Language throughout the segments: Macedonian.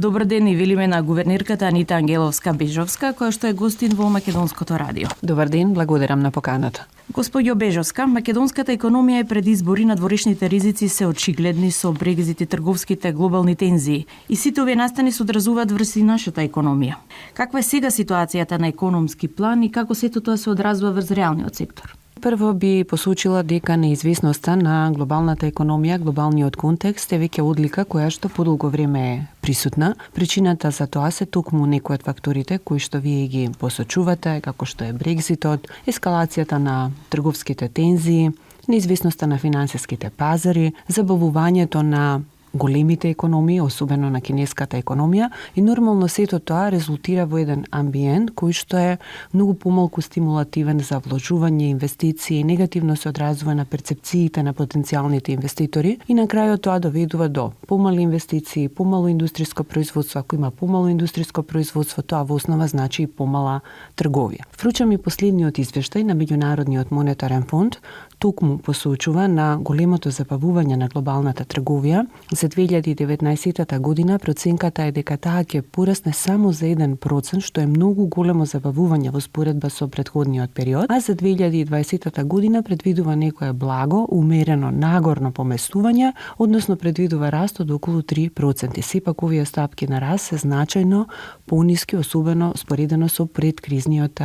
Добар ден и велиме на гувернерката Анита Ангеловска-Бежовска, која што е гостин во Македонското радио. Добар ден, благодарам на поканата. Господјо Бежовска, македонската економија е пред избори, надворешните ризици се очигледни со Брекзит и трговските глобални тензии. И сите овие настани се одразуваат врз и нашата економија. Каква е сега ситуацијата на економски план и како сето тоа се одразува врз реалниот сектор? Прво би посочила дека неизвестноста на глобалната економија, глобалниот контекст е веќе одлика која што подолго време е присутна. Причината за тоа се токму некои од факторите кои што вие ги посочувате, како што е Брекзитот, ескалацијата на трговските тензии, неизвестноста на финансиските пазари, забавувањето на големите економии, особено на кинеската економија, и нормално сето тоа резултира во еден амбиент кој што е многу помалку стимулативен за вложување, инвестиции, негативно се одразува на перцепциите на потенцијалните инвеститори и на крајот тоа доведува до помали инвестиции, помало индустриско производство. Ако има помало индустриско производство, тоа во основа значи и помала трговија. Вручам и последниот извештај на Меѓународниот монетарен фонд, токму посочува на големото забавување на глобалната трговија. За 2019 година проценката е дека таа ќе порасне само за 1%, што е многу големо забавување во споредба со претходниот период, а за 2020 година предвидува некое благо, умерено нагорно поместување, односно предвидува раст од околу 3%. Сепак овие стапки на раст се значајно пониски, особено споредено со предкризниот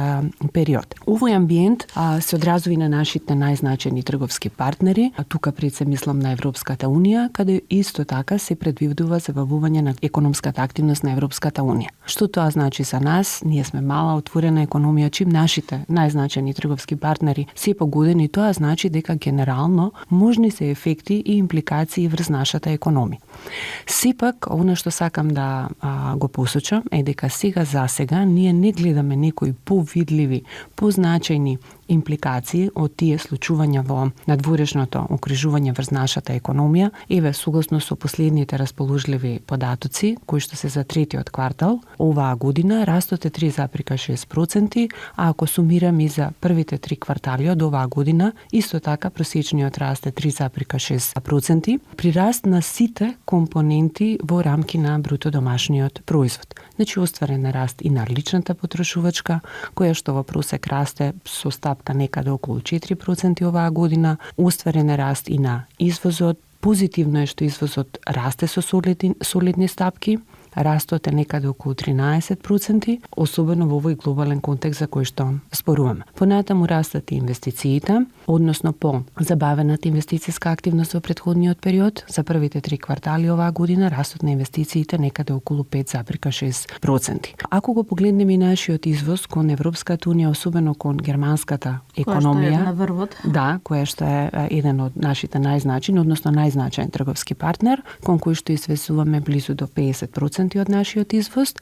период. Овој амбиент се одразува и на нашите најзначајни трговски партнери, а тука пред се мислам на Европската унија, каде исто така се предвидува забавување на економската активност на Европската унија. Што тоа значи за нас? Ние сме мала отворена економија, чим нашите најзначајни трговски партнери се погодени, тоа значи дека генерално можни се ефекти и импликации врз нашата економија. Сепак, она што сакам да го посочам е дека сега за сега ние не гледаме некои повидливи, позначајни импликации од тие случувања во надворешното окружување врз нашата економија. Еве, согласно со последните расположливи податоци, кои што се за третиот квартал оваа година, растот е 3,6%, а ако сумираме и за првите 3 квартали од оваа година, исто така просечниот раст е 3,6%, при раст на сите компоненти во рамки на бруто домашниот производ. Значи, остварен е раст и на личната потрошувачка, која што во просек расте со стапка некаде околу 4% оваа година, остварен е раст и на извозот. Позитивно е што извозот расте со солидни стапки, растот е некаде околу 13%, особено во овој глобален контекст за кој што споруваме. Понатаму растат и инвестициите, односно по забавената инвестициска активност во претходниот период, за првите 3 квартали оваа година растот на инвестициите некаде околу 5,6%. Ако го погледнеме и нашиот извоз кон Европската унија, особено кон германската економија, која што е на врвот. Да, која што е еден од нашите најзначајни, односно најзначајен трговски партнер, кон кој што извезуваме близу до 50% од нашиот извоз,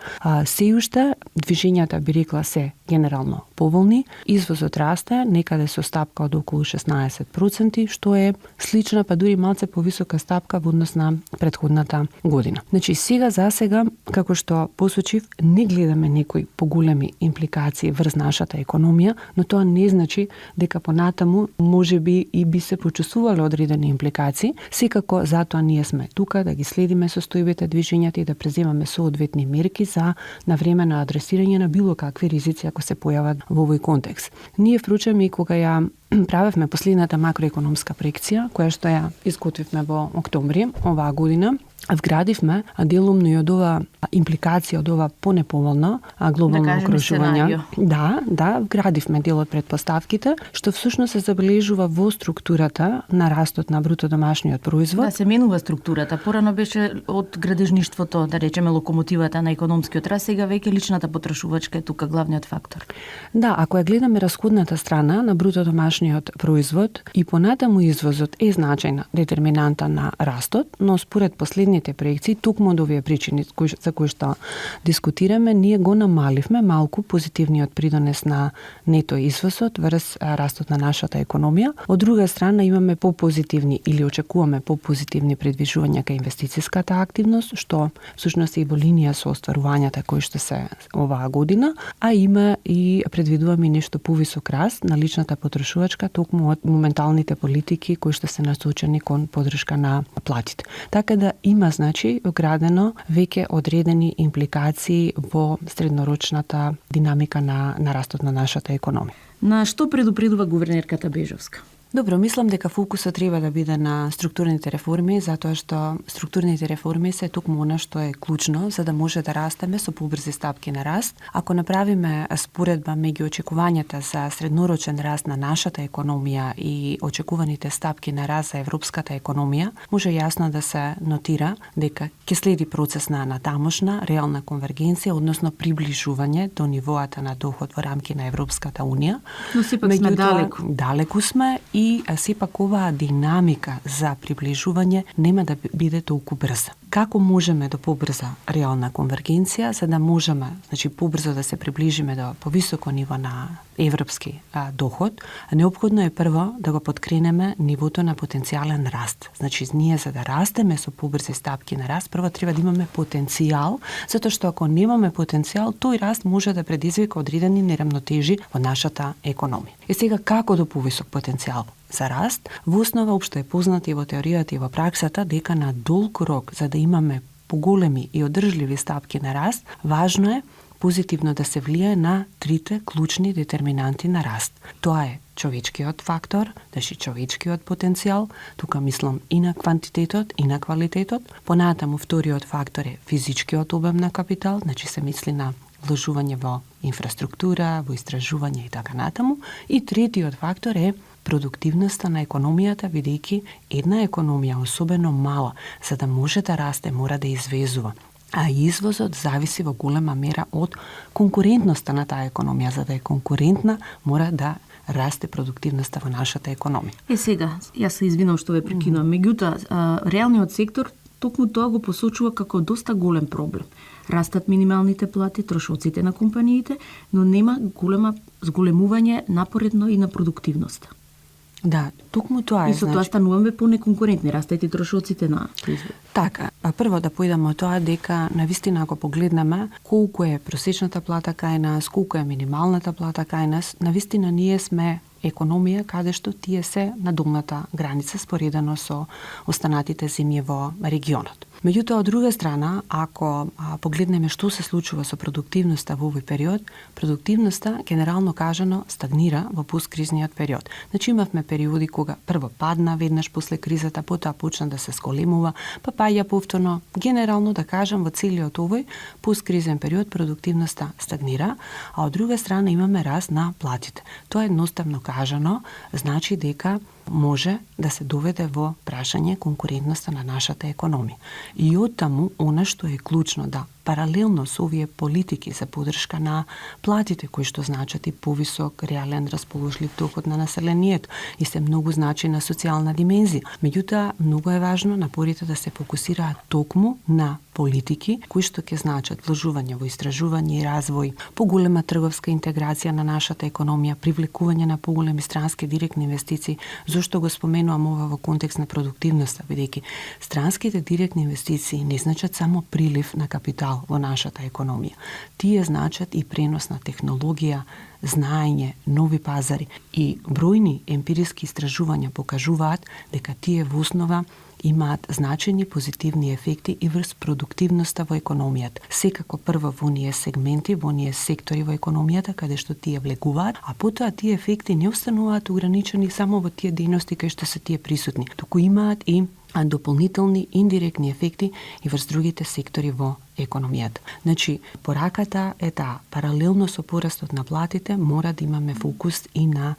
се уште движењата би рекла се генерално поволни. Извозот расте некаде со стапка од околу 16%, што е слична, па дури малце повисока стапка во однос на претходната година. Значи, сега за сега, како што посочив, не гледаме некои поголеми импликации врз нашата економија, но тоа не значи дека понатаму можеби и би се почувствувале одредени импликации. Секако затоа ние сме тука да ги следиме состојбите, движењата и да преземаме соодветни мерки за навремено адресирање на било какви ризици ако се појават во овој контекст. Ние впрочем и кога ја правевме последната макроекономска проекција, која што ја изготвивме во октомври оваа година, вградивме делумно и од ова импликација од ова понеповолно глобално окружување. Да, вградивме дел од предпоставките, што всушност се забележува во структурата на растот на бруто домашниот производ. Да, се менува структурата. Порано беше од градежништвото, да речеме локомотивата на економскиот раст, сега веќе личната потрошувачка е тука главниот фактор. Да, ако ја гледаме расходната страна на бруто домашниот производ и понатаму извозот е значајна детерминанта на растот, но според последните проекции, токму од овие причини за кои што дискутираме, ние го намаливме малку позитивниот придонес на нето извозот врз растот на нашата економија. Од друга страна имаме попозитивни или очекуваме попозитивни предвижувања кај инвестицијската активност, што всушност е и во линија со остварувањата кои што се оваа година, а има и предвидуваме нешто повисок раст на личната потрошувачка токму од моменталните политики кои што се насочени кон поддршка на платите. Така да има има, значи, вградено веќе одредени импликации во среднорочната динамика на растот на нашата економија. На што предупредува гувернерката Бежовска? Добро, мислам дека фокусот треба да биде на структурните реформи, затоа што структурните реформи се токму она што е клучно за да може да растеме со побрзи стапки на раст. Ако направиме споредба меѓу очекувањата за среднорочен раст на нашата економија и очекуваните стапки на раст за европската економија, може јасно да се нотира дека ќе следи процес на натамошна реална конвергенција, односно приближување до нивоата на доход во рамки на Европската унија. Но сепак сме далеку. Далеку сме и сепак оваа динамика за приближување нема да биде толку брза. Како можеме до побрза реална конвергенција, за да можеме, значи, побрзо да се приближиме до повисоко ниво на европски доход? Неопходно е прво да го подкренеме нивото на потенцијален раст. Значи, ние за да растеме со побрзи стапки на раст, прво треба да имаме потенцијал, затоа што ако немаме потенцијал, тој раст може да предизвика одредени неравнотежи во нашата економија. И сега како до повисок потенцијал за раст? Во основа општо е познато и во теоријата и во праксата дека на долг рок, за да имаме поголеми и одржливи стапки на раст, важно е позитивно да се влие на трите клучни детерминанти на раст. Тоа е човечкиот фактор, значи човечкиот потенцијал, тука мислам и на квантитетот и на квалитетот. Понатаму вториот фактор е физичкиот обем на капитал, значи се мисли на вложување во инфраструктура, во истражување и така натаму. И третиот фактор е продуктивноста на економијата, бидејќи една економија, особено мала, за да може да расте, мора да извезува. А извозот зависи во голема мера од конкурентноста на таа економија. За да е конкурентна, мора да расте продуктивноста во нашата економија. Сега, јас се извинам што ве прекинувам, меѓутоа, реалниот сектор токму тоа го посочува како доста голем проблем. Растат минималните плати, трошоците на компаниите, но нема зголемување напоредно и на продуктивноста. Да, токму тоа е. И со тоа стануваме понеконкурентни, растат и трошоците на производ. Така, прво да појдеме од тоа дека навистина ако погледнеме колку е просечната плата кај нас, колку е минималната плата кај нас, навистина ние сме економија каде што тие се на долната граница споредено со останатите земји во регионот. Меѓутоа, од друга страна, ако погледнеме што се случува со продуктивноста во овој период, продуктивноста, генерално кажано, стагнира во посткризниот период. Значи имавме периоди кога прво падна веднаш после кризата, потоа почна да се сколемува, па паѓа повторно. Генерално да кажам, во целиот овој посткризен период продуктивноста стагнира, а од друга страна имаме раст на платите. Тоа едноставно кажано значи дека може да се доведе во прашање конкурентноста на нашата економија. И од таму, она што е клучно, да паралелно со овие политики за поддршка на платите, кои што значат и повисок реален расположлив доход на населението и се многу значи на социјална димензија. Меѓутоа, многу е важно напорите да се фокусираат токму на политики кои што ќе значат вложување во истражување и развој, поголема трговска интеграција на нашата економија, привлекување на поголеми странски директни инвестиции. Зошто го споменувам ова во контекст на продуктивноста, бидејќи странските директни инвестиции не значат само прилив на капитал во нашата економија. Тие значат и пренос на технологија, знаење, нови пазари и бројни емпириски истражувања покажуваат дека тие во основа имаат значени позитивни ефекти и врз продуктивноста во економијата. Секако прво во оние сегменти, во оние сектори во економијата каде што тие влегуваат, а потоа тие ефекти не остануваат ограничени само во тие дејности кај што се тие присутни, туку имаат и дополнителни индиректни ефекти и врз другите сектори во економијата. Значи, пораката е таа, паралелно со порастот на платите, мора да имаме фокус и на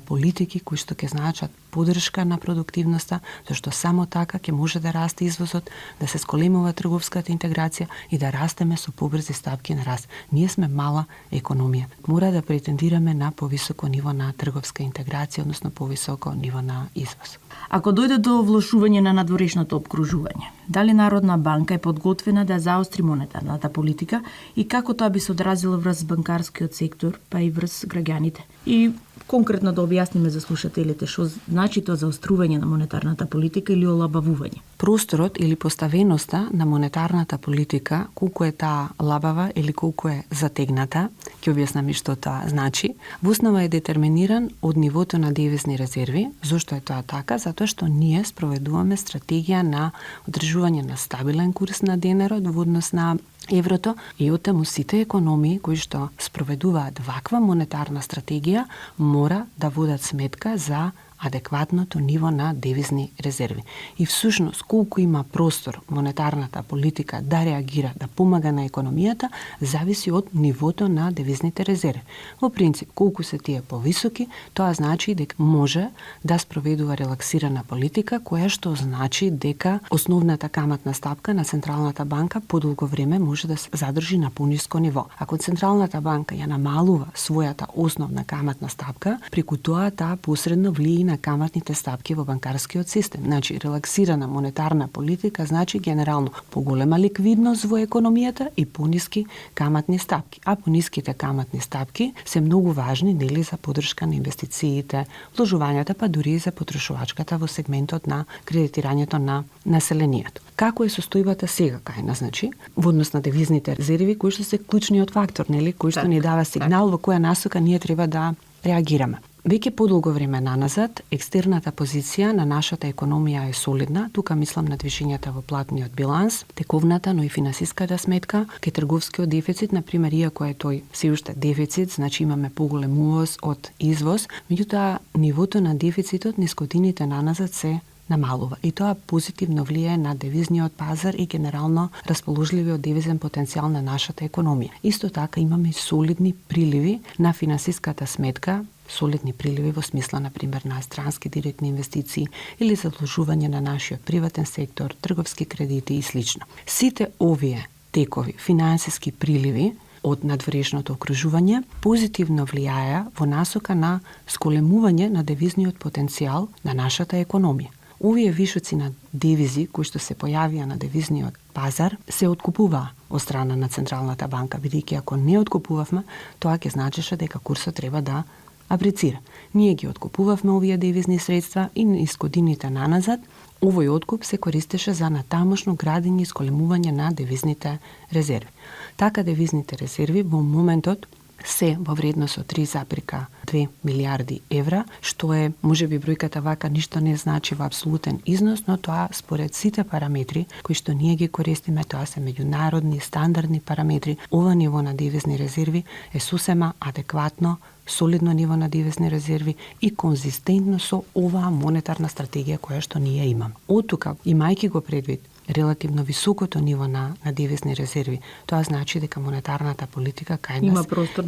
политики кои што ќе значат поддршка на продуктивноста, зашто само така ќе може да расте извозот, да се сколемува трговската интеграција и да растеме со побрзи стапки на раст. Ние сме мала економија. Мора да претендираме на повисоко ниво на трговска интеграција, односно повисоко ниво на извоз. Ако дојде до влошување на надворешното опкружување, дали Народна банка е подготвена да заостри монетарната политика и како тоа би се одразило врз банкарскиот сектор, па и врз граѓаните? И конкретно да објасниме за слушателите што значи тоа заострување на монетарната политика или олабавување. просторот или поставеноста на монетарната политика, колку е таа лабава или колку е затегната, ќе објаснам и што тоа значи, во основа е детерминиран од нивото на девизни резерви. Зошто е тоа така? Затоа што ние спроведуваме стратегија на одржување на стабилен курс на денарот во однос на еврото и оттаму сите економии кои што спроведуваат ваква монетарна стратегија мора да водат сметка за адекватното ниво на девизни резерви. И всушност, колку има простор монетарната политика да реагира, да помага на економијата, зависи од нивото на девизните резерви. Во принцип, колку се тие повисоки, тоа значи дека може да спроведува релаксирана политика, која што значи дека основната каматна стапка на Централната банка подолго време може да се задржи на пониско ниво. Ако Централната банка ја намалува својата основна каматна стапка, преку тоа таа посредно влији на каматните стапки во банкарскиот систем. Значи, релаксирана монетарна политика значи генерално поголема ликвидност во економијата и пониски каматни стапки. А пониските каматни стапки се многу важни нели за поддршка на инвестициите, вложувањата, па дури и за потрошувачката во сегментот на кредитирањето на населението. Како е состојбата сега кај нас, значи, во однос на девизните резерви, кои што се клучниот фактор, нели, кој што ни дава сигнал во која насока ние треба да реагираме. Веќе подолго време наназад, екстерната позиција на нашата економија е солидна. Тука мислам на движењата во платниот биланс, тековната, но и финансиската сметка, кај трговскиот дефицит, например, иако е тој се уште дефицит, значи имаме поголем увоз од извоз, меѓутоа нивото на дефицитот низ годините наназад се намалува. И тоа позитивно влијае на девизниот пазар и генерално расположливиот девизен потенцијал на нашата економија. Исто така имаме и солидни приливи на финансиската сметка, солидни приливи во смисла, например, на странски директни инвестиции или задолжување на нашиот приватен сектор, трговски кредити и слично. Сите овие текови финансиски приливи од надворешното окружување позитивно влијаја во насока на сколемување на девизниот потенцијал на нашата економија. Овие вишоци на девизи кои што се појавија на девизниот пазар се откупуваа од страна на Централната банка, бидејќи ако не откупувавме, тоа ќе значеше дека курсот треба да апрецира. Ние ги откупувавме овие девизни средства и низ годините наназад овој откуп се користеше за натамошно градење и сколемување на девизните резерви. Така девизните резерви во моментот се во вредност од 3,2 милиарди евра, што е, можеби бројката вака ништо не значи во апсолутен износ, но тоа според сите параметри кои што ние ги користиме, тоа се меѓународни стандардни параметри, ова ниво на девизни резерви е сосема адекватно, солидно ниво на девизни резерви и конзистентно со оваа монетарна стратегија која што ние имаме. Од тука, имајќи го предвид релативно високото ниво на девизни резерви, тоа значи дека монетарната политика кај нас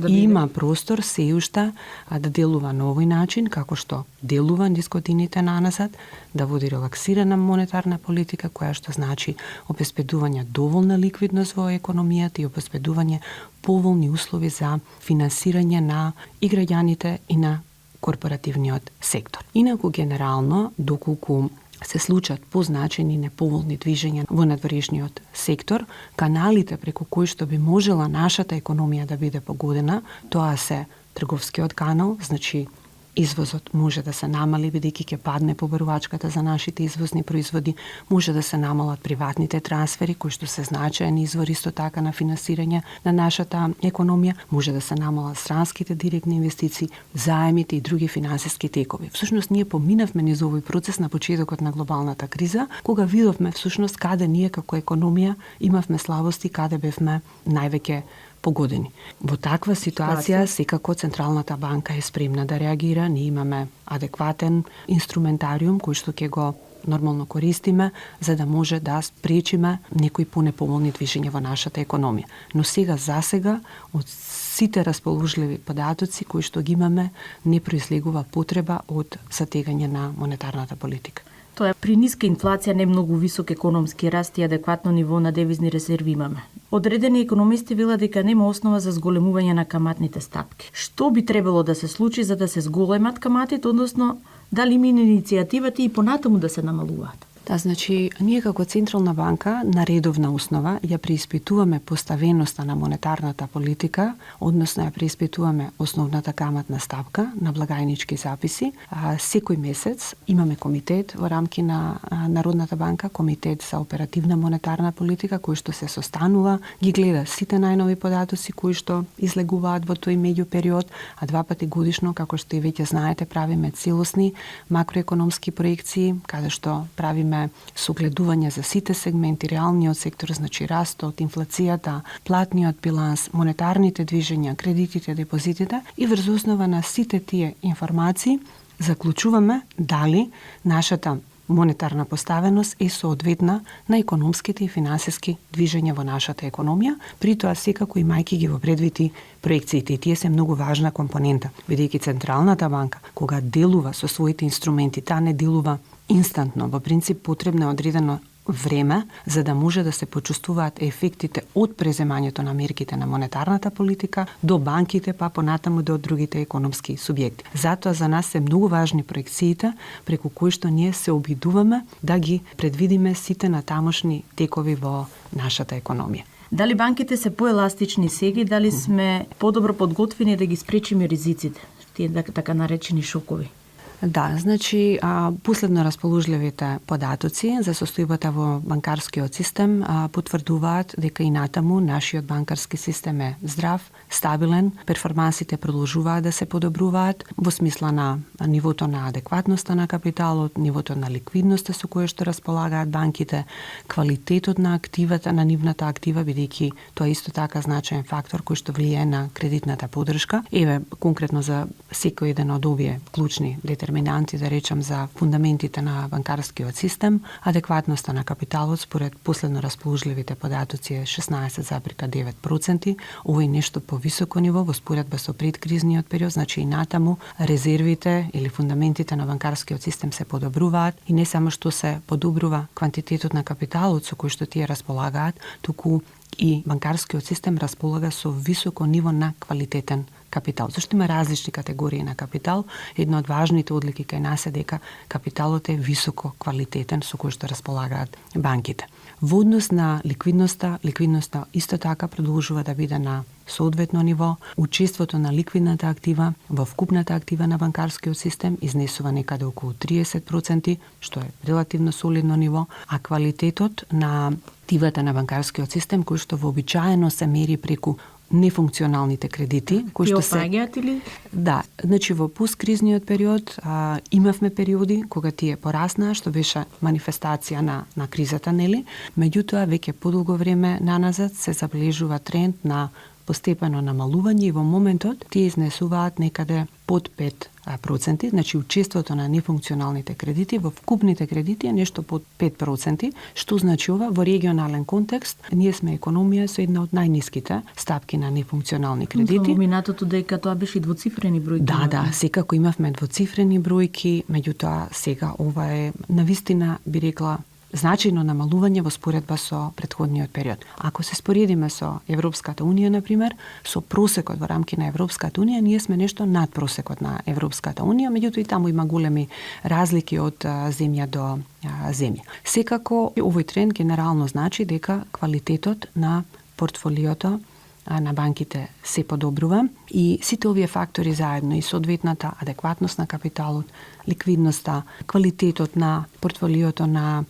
има простор се уште да делува на овој начин, како што делува низ годините наназад, да води релаксирана монетарна политика, која што значи обезбедување доволна ликвидност во економијата и обезбедување поволни услови за финансирање на и граѓаните и на корпоративниот сектор. Инаку генерално, доколку се случат позначени неповолни движења во надворешниот сектор, каналите преку кои што би можела нашата економија да биде погодена, тоа се трговскиот канал, значи извозот може да се намали бидејќи ќе падне побарувачката за нашите извозни производи, може да се намалат приватните трансфери кои што се значаен извор исто така на финансирање на нашата економија, може да се намалат странските директни инвестиции, заемите и други финансиски текови. Всушност ние поминавме низ овој процес на почетокот на глобалната криза, кога видовме всушност каде ние како економија имавме слабости, каде бевме највеќе погодени. Во таква ситуација секако Централната банка е спремна да реагира, ние имаме адекватен инструментариум кој што ќе го нормално користиме за да може да спречиме некои понеповолни движења во нашата економија. Но засега од сите расположливи податоци кои што ги имаме не произлегува потреба од затегање на монетарната политика. Тоа е при ниска инфлација, не многу висок економски раст и адекватно ниво на девизни резерви имаме. Одредени економисти велат дека нема основа за зголемување на каматните стапки. Што би требало да се случи за да се зголемат каматите, односно дали има иницијативата и понатаму да се намалуваат? Да, значи, ние како Централна банка на редовна основа ја преиспитуваме поставеноста на монетарната политика, односно ја преиспитуваме основната каматна ставка на благајнички записи. Секој месец имаме комитет во рамки на Народната банка, комитет за оперативна монетарна политика, кој што се состанува, ги гледа сите најнови податоци кои што излегуваат во тој меѓупериод, а 2 пати годишно, како што и веќе знаете, правиме целосни макроекономски проекции, каде што правиме согледување за сите сегменти, реалниот сектор, значи растот, инфлацијата, платниот биланс, монетарните движења, кредитите, депозитите и врз основа на сите тие информации заклучуваме дали нашата монетарна поставеност е соодветна на економските и финансиски движења во нашата економија, при тоа секако имајќи ги во предвид и проекциите. И тие се многу важна компонента, бидејќи Централната банка, кога делува со своите инструменти, таа не делува инстантно. Во принцип потребно е одредено време за да може да се почувствуваат ефектите од преземањето на мерките на монетарната политика до банките, па понатаму до другите економски субјекти. Затоа за нас се многу важни проекциите преку кои што ние се обидуваме да ги предвидиме сите натамошни текови во нашата економија. Дали банките се поеластични сега, дали сме подобро подготвени да ги спречиме ризиците, тие така наречени шокови? Да, значи, последно расположливите податоци за состојбата во банкарскиот систем потврдуваат дека и натаму нашиот банкарски систем е здрав, стабилен, перформансите продолжуваат да се подобруваат во смисла на нивото на адекватноста на капиталот, нивото на ликвидноста со кое што располагаат банките, квалитетот на активата, на нивната актива, бидејќи тоа исто така значаен фактор кој што влијае на кредитната поддршка. Еве, конкретно за секој еден од овие клучни детерминанти, да речам, за фундаментите на банкарскиот систем, адекватноста на капиталот според последно расположливите податоци е 16,9%. Ова е нешто повисоко ниво во споредба со предкризниот период, значи и натаму резервите или фундаментите на банкарскиот систем се подобруваат и не само што се подобрува квантитетот на капиталот со кој што тие располагаат, туку и банкарскиот систем располага со високо ниво на квалитетен капитал. Зашто има различни категории на капитал? Една од важните одлики кај нас е дека капиталот е високо квалитетен со кој што располагаат банките. Во однос на ликвидноста исто така продолжува да биде на соодветно ниво. Учеството на ликвидната актива во вкупната актива на банкарскиот систем изнесува некаде околу 30%, што е релативно солидно ниво, а квалитетот на активата на банкарскиот систем, кој што вообичаено се мери преку нефункционалните кредити, кои што се или? Да, значи во посткризниот период имавме периоди кога тие пораснаа, што беше манифестација на кризата, нели? Меѓутоа веќе подолго време наназад се забележува тренд на постепено намалување и во моментот тие изнесуваат некаде под 5%, значи учеството на нефункционалните кредити во вкупните кредити е нешто под 5%, што значи ова во регионален контекст ние сме економија со една од најниските стапки на нефункционални кредити. Во минатото дека тоа беше двоцифрени бројки. Да, секако имавме двоцифрени бројки, меѓутоа сега ова е навистина би рекла значајно намалување во споредба со претходниот период. Ако се споредиме со Европската унија, например, со просекот во рамки на Европската унија, ние сме нешто над просекот на Европската унија, меѓутоа и таму има големи разлики од земја до земја. Секако, овој тренд генерално значи дека квалитетот на портфолиото на банките се подобрува и сите овие фактори заедно и соодветната адекватност на капиталот, ликвидноста, квалитетот на портфолиото на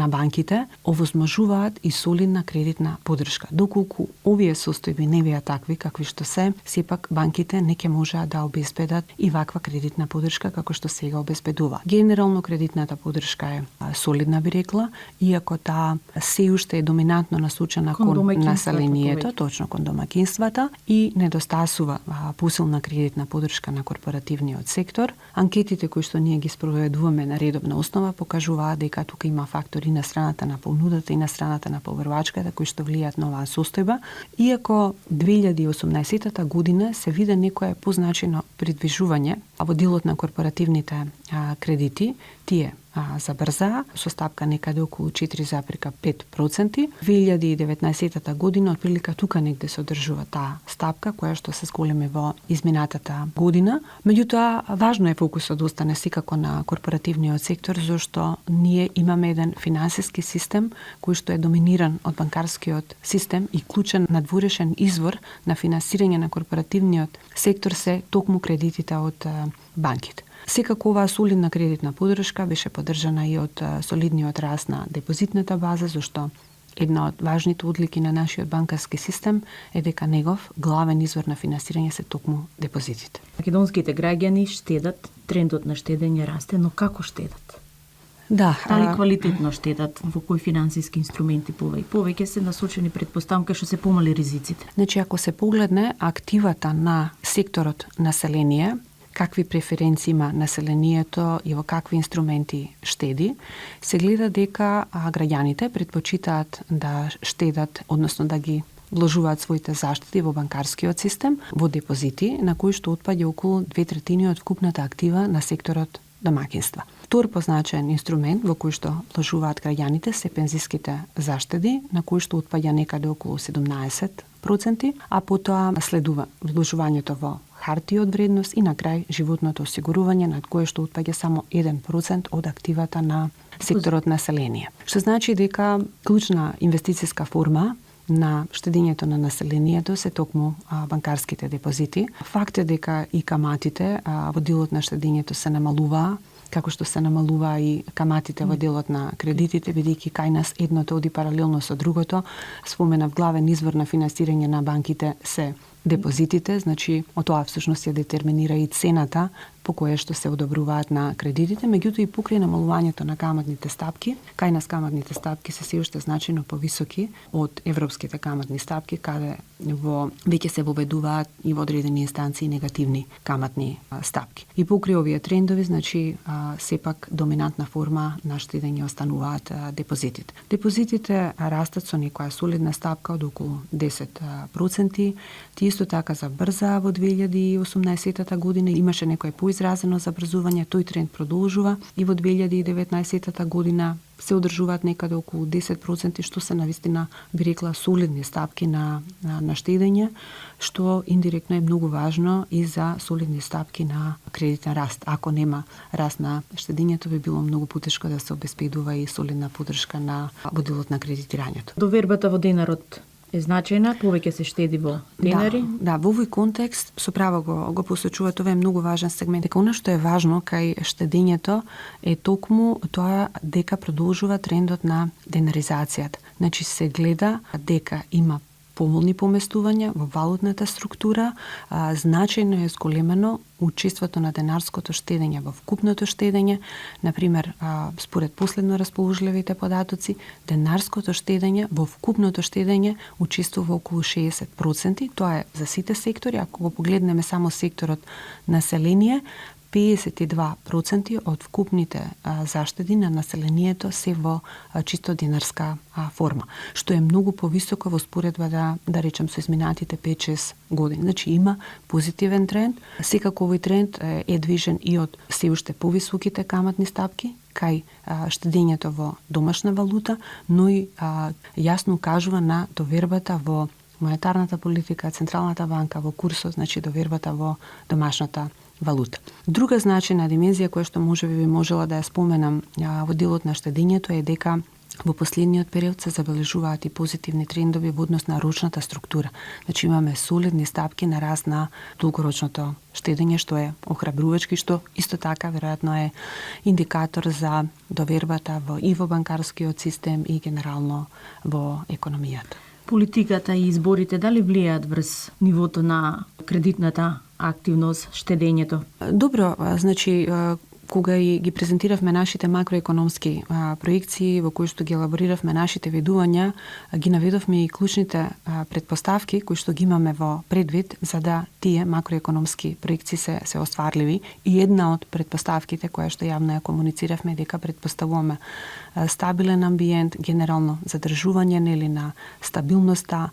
банките овозможуваат и солидна кредитна поддршка. Доколку овие состојби не беа такви какви што се, сепак банките не ќе можеат да обезбедат и ваква кредитна поддршка како што сега обезбедува. Генерално кредитната поддршка е солидна би рекла, иако таа се уште е доминантно насочена кон населението, точно кон домаќинствата и недостасува посилна кредитна поддршка на корпоративниот сектор. Анкетите кои што ние ги спроведуваме на редовна основа покажуваат дека тука има фактори на страната на понудата и на страната на поверувачката кои што влијаат на оваа состојба. Иако 2018 година се виде некое позначено придвижување во делот на корпоративните кредити, тие забрзаа со стапка некаде околу 4,5%. 2019 година отприлика тука негде се одржува таа стапка која што се зголеми во изминатата година. Меѓутоа, важно е фокусот да остане секако на корпоративниот сектор, зашто ние имаме еден финансиски систем кој што е доминиран од банкарскиот систем и клучен надворешен извор на финансирање на корпоративниот сектор се токму кредитите од банките. Секако оваа солидна кредитна поддршка беше поддржана и од солидниот раст на депозитната база, зашто една од важните одлики на нашиот банкарски систем е дека негов главен извор на финансирање се токму депозитите. Македонските граѓани штедат, трендот на штедење расте, но како штедат? Да, Дали квалитетно штедат, во кои финансиски инструменти повеќе се насочени предпоставка што се помали ризиците? Значи, ако се погледне активата на секторот население, какви преференции има населението и во какви инструменти штеди, се гледа дека граѓаните предпочитаат да штедат, односно да ги вложуваат своите заштети во банкарскиот систем, во депозити, на кои што отпаѓа околу 2/3 од вкупната актива на секторот домаќинства. Втор позначаен инструмент во кој што вложуваат граѓаните се пензиските заштеди, на кои што отпаѓа некаде околу 17%, а потоа следува вложувањето во хартија од вредност и на крај животното осигурување, над кое што отпаѓа само 1% од активата на секторот население. Што значи дека клучна инвестициска форма на штедењето на населението се токму банкарските депозити. Факт е дека и каматите во делот на штедењето се намалуваа, како што се намалува и каматите во делот на кредитите, бидејќи кај нас едното оди паралелно со другото. Споменав, главен извор на финансирање на банките се депозитите, значи од тоа всушност ја детерминира и цената по која што се одобруваат на кредитите, меѓутоа и покрај намалувањето на каматните стапки, кај нас каматните стапки се уште значајно повисоки од европските каматни стапки, каде веќе се воведуваат и во одредени инстанции негативни каматни стапки. И покрај овие трендови, значи сепак доминантна форма на штедење остануваат депозитите. Депозитите растат со некоја солидна стапка од околу 10%. Ти исто така забрзаа во 2018 година, имаше некој поизразено забрзување, тој тренд продолжува и во 2019 година се одржуваат некаде околу 10%, што се навистина, би рекла, солидни стапки на штедење, што индиректно е многу важно и за солидни стапки на кредитен раст. Ако нема раст на штедењето, би било многу потешко да се обезбедува и солидна поддршка на во делот на кредитирањето. Довербата во денарот е значајна, повеќе се штеди во денари. Да, во овој контекст со право го посочува, тоа е многу важен сегмент. Дека она што е важно кај штедењето е токму тоа дека продолжува трендот на денаризацијата. Значи се гледа дека има поволни поместувања во валутната структура, значајно е зголемено учеството на денарското штедење во вкупното штедење. Например, според последно расположливите податоци, денарското штедење во вкупното штедење учествува околу 60%. Тоа е за сите сектори. Ако го погледнеме само секторот население, 52% од вкупните заштеди на населението се во чисто динарска форма, што е многу повисоко во споредба да речем со изминатите 5-6 години. Значи има позитивен тренд. Секако овој тренд е движен и од се уште повисоките каматни стапки кај штедењето во домашна валута, но и јасно кажува на довербата во монетарната политика, Централната банка, во курсот, значи довербата во домашната валута. Друга значајна димензија која што би можела да ја споменам во делот на штедењето е дека во последниот период се забележуваат и позитивни трендови во однос на рочната структура. Значи имаме солидни стапки на раст на долгорочното штедење, што е охрабрувачки, што исто така веројатно е индикатор за довербата и во банкарскиот систем и генерално во економијата. Политиката и изборите дали влијаат врз нивото на кредитната активност, штедењето? Добро, значи кога ги презентиравме нашите макроекономски проекции, во кои што ги елабориравме нашите ведувања, ги наведовме и клучните предпоставки кои што ги имаме во предвид за да тие макроекономски проекции се остварливи. И една од предпоставките која што јавно ја комунициравме дека предпоставуваме стабилен амбиент, генерално задржување на стабилноста,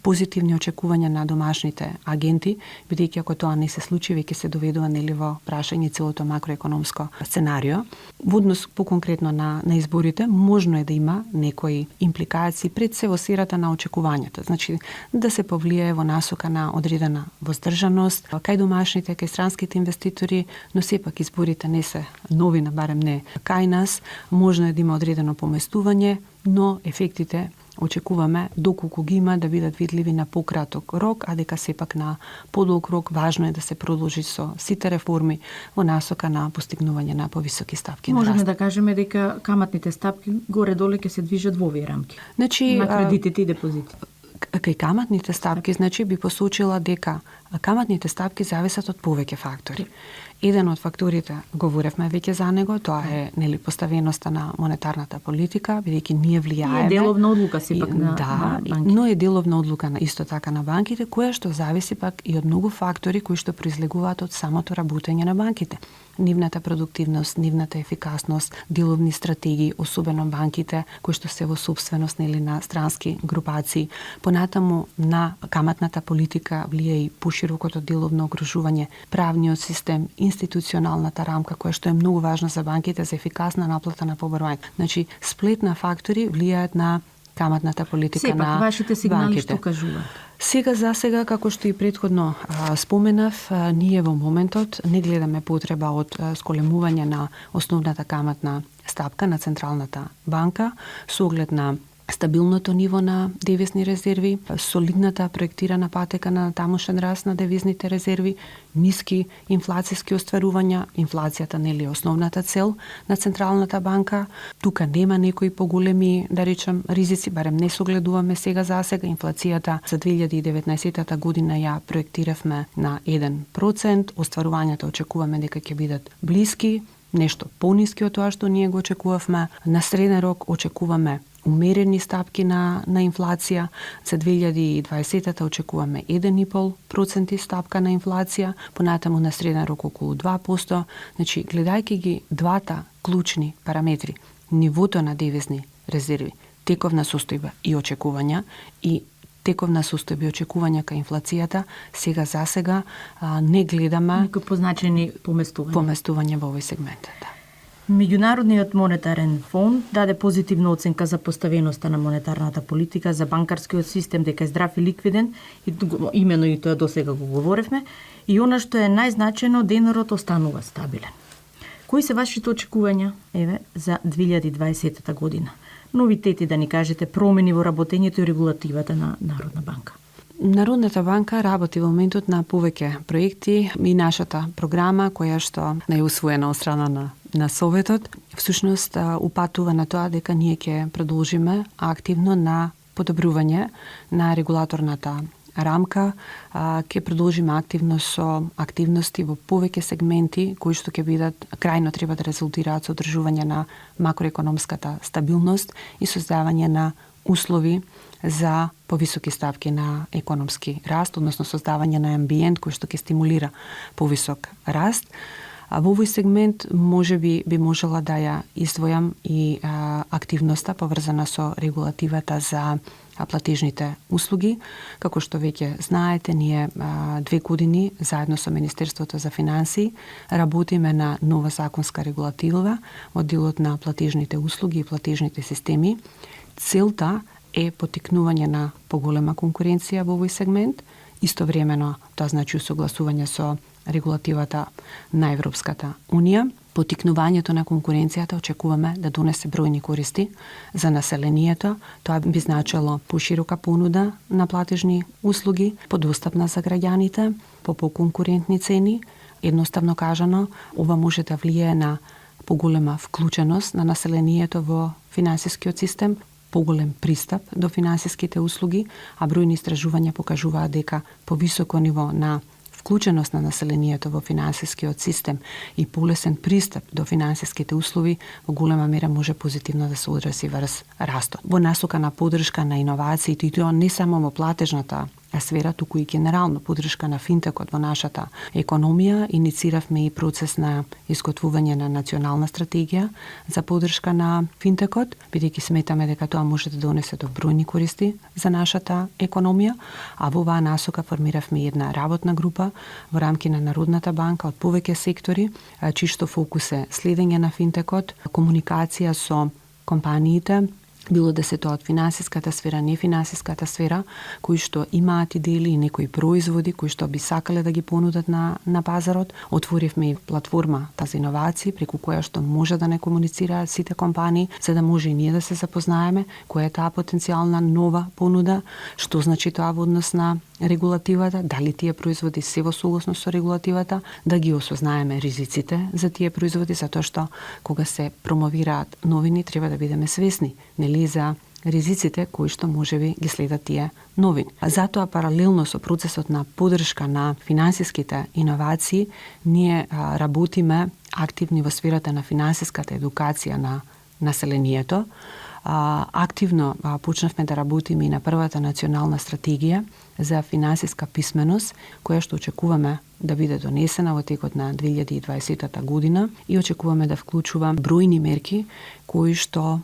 позитивни очекувања на домашните агенти, бидејќи ако тоа не се случи, веќе се доведува во прашање целото макроекономско макроекономско сценарио, во однос поконкретно на изборите, можно е да има некои импликации пред се во сферата на очекувањата. Значи, да се повлијае во насока на одредена воздржаност, кај домашните, кај странските инвеститори, но сепак изборите не се новина, барем не кај нас, можно е да има одредено поместување, но ефектите очекуваме доколку ги има да бидат видливи на пократок рок, а дека сепак на подолг рок важно е да се продолжи со сите реформи во насока на постигнување на повисоки ставки на раст. Можеме да кажеме дека каматните стапки горе-доле ќе се движат во овие рамки. Значи, на кредитите и депозитите. Кај каматните стапки, значи би посочила дека каматните стапки зависат од повеќе фактори. Еден од факторите, говоревме веќе за него, тоа е поставеноста на монетарната политика, бидејќи ние влијаеме. Е деловна одлука сепак на банките. Но е деловна одлука на исто така на банките, која што зависи пак и од многу фактори кои што произлегуваат од самото работење на банките. Нивната продуктивност, нивната ефикасност, деловни стратегии, особено банките кои што се во собственост на странски групации. Понатаму на каматната политика влија и поширокото деловно окружување, правниот систем, институционалната рамка која што е многу важна за банките за ефикасна наплата на побарување. Значи, сплет на фактори влијаат на каматната политика на банките. Сепак, вашите сигнали што кажуваат? За сега, како што и претходно споменав, ние во моментот не гледаме потреба од сколемување на основната каматна стапка на Централната банка со оглед на стабилното ниво на девизни резерви, солидната проектирана патека на тамошен раст на девизните резерви, ниски инфлацијски остварувања, инфлацијата нели е основната цел на Централната банка. Тука нема некои поголеми, да речем, ризици, барем не согледуваме сега за сега. Инфлацијата за 2019 година ја проектиравме на 1%, остварувањата очекуваме дека ќе бидат блиски, нешто пониски од тоа што ние го очекувавме. На среден рок очекуваме умерени стапки на инфлација. За 2020 очекуваме 1,5% стапка на инфлација, понатаму на среден рок околу 2%. Значи, гледајќи ги двата клучни параметри, нивото на девизни резерви, тековна состојба и очекувања, и тековна состојба и очекувања кај инфлацијата, за сега не гледаме некои позначени поместување во овој сегмент. Да. Меѓународниот монетарен фонд даде позитивна оценка за поставеноста на монетарната политика, за банкарскиот систем дека е здрав и ликвиден, и имено и тоа досега го говоревме, и она што е најзначено, денарот останува стабилен. Кои се вашите очекувања за 2020 година? Новитети, да ни кажете, промени во работењето и регулативата на Народна банка. Народната банка работи во моментот на повеќе проекти и нашата програма, која што е усвоена од страна на Советот, всушност упатува на тоа дека ние ќе продолжиме активно на подобрување на регулаторната рамка, ќе продолжиме активно со активности во повеќе сегменти кои што ќе бидат крајно треба да резултираат со одржување на макроекономската стабилност и создавање на услови за повисоки ставки на економски раст, односно создавање на амбиент кој што ќе стимулира повисок раст. Во овој сегмент можеби би можела да ја издвојам и активноста поврзана со регулативата за платежните услуги. Како што веќе знаете, ние 2 години заедно со Министерството за финансии работиме на нова законска регулатива во делот на платежните услуги и платежните системи. Целта е поттикнување на поголема конкуренција во овој сегмент, истовремено тоа значи усогласување со регулативата на Европската Унија. Поттикнувањето на конкуренцијата очекуваме да донесе бројни користи за населението. Тоа би значило поширока понуда на платежни услуги, подостапна за граѓаните, по поконкурентни цени. Едноставно кажано, ова може да влијае на поголема вклученост на населението во финансискиот систем, поголем пристап до финансиските услуги, а бројни истражувања покажуваат дека повисоко ниво на вклученост на населението во финансискиот систем и полесен пристап до финансиските услови во голема мера може позитивно да се одрази врз растот. Во насока на поддршка на иновациите, и тоа не само во платежната сфера, туку и генерално подршка на финтекот во нашата економија. Иницииравме и процес на изготвување на национална стратегија за подршка на финтекот, бидејќи сметаме дека тоа може да донесе до бројни користи за нашата економија, а во оваа насока формиравме една работна група во рамки на Народната банка од повеќе сектори, чишто фокус е следење на финтекот, комуникација со компаниите, било да се тоа од финансиската сфера, нефинансиската сфера, кои што имаат идеи и некои производи кои што би сакале да ги понудат на пазарот. Отворивме и платформа за иновации преку која што може да не комуницираат сите компании, за да може и ние да се запознаеме која е таа потенцијална нова понуда, што значи тоа во однос на регулативата, дали тие производи се во согласност со регулативата, да ги осознаеме ризиците за тие производи, затоа што кога се промовираат новини треба да бидеме свесни, нели, за ризиците кои што можеби ги следат тие новини. Затоа паралелно со процесот на поддршка на финансиските иновации, ние работиме активни во сферата на финансиската едукација на населението. Активно почнавме да работиме и на првата национална стратегија за финансиска писменост, која што очекуваме да биде донесена во текот на 2020 година и очекуваме да вклучува бројни мерки кои што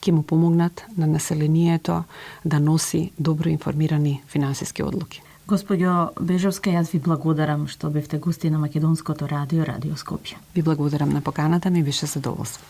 ќе му помогнат на населението да носи добро информирани финансиски одлуки. Господјо Бежовска, јас ви благодарам што бевте гости на Македонското радио, Радио Скопје. Ви благодарам на поканата, ми беше задоволство.